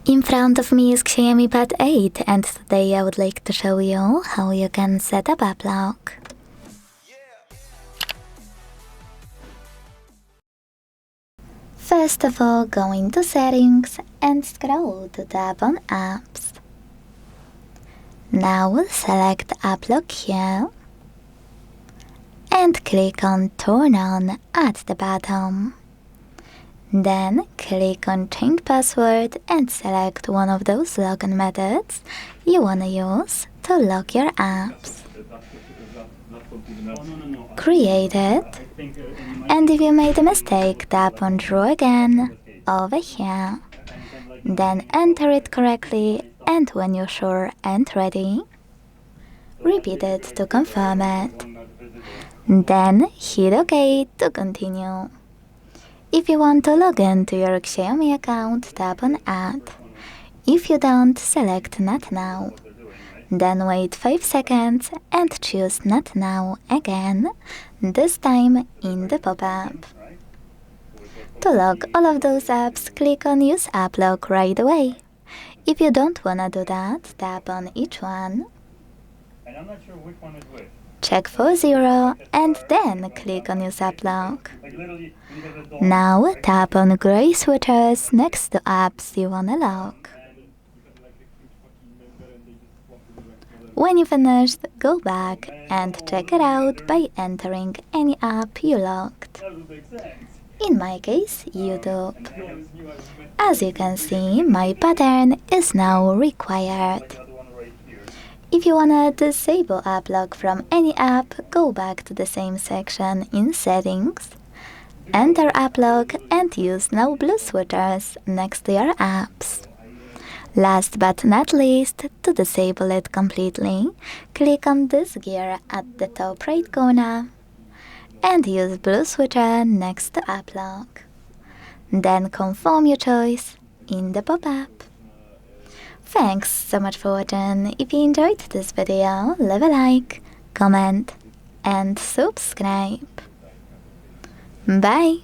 In front of me is XIAOMI Pad 8, and today I would like to show you how you can set up AppLock. First of all, go into Settings and scroll to tab on Apps. Now select AppLock here and click on Turn On at the bottom. Then click on Change Password and select one of those login methods you want to use to lock your apps. Create it, and if you made a mistake, tap on Draw again over here. Then enter it correctly, and when you're sure and ready, repeat it to confirm it. Then hit OK to continue. If you want to log in to your XIAOMI account, tap on Add. If you don't, select Not Now. Then wait 5 seconds and choose Not Now again, this time in the pop-up. To log all of those apps, click on Use AppLock right away. If you don't wanna do that, tap on each one. And I'm not sure which one is which. Check for 0 and then click on Use AppLock. Now tap on gray switches next to apps you wanna lock. When you finished, go back and check it out by entering any app you locked. In my case, YouTube. As you can see, my pattern is now required. If you wanna disable AppLock from any app, go back to the same section in Settings, enter AppLock and use now blue switches next to your apps. Last but not least, to disable it completely, click on this gear at the top right corner and use blue switcher next to AppLock. Then confirm your choice in the pop-up. Thanks so much for watching. If you enjoyed this video, leave a like, comment and subscribe. Bye!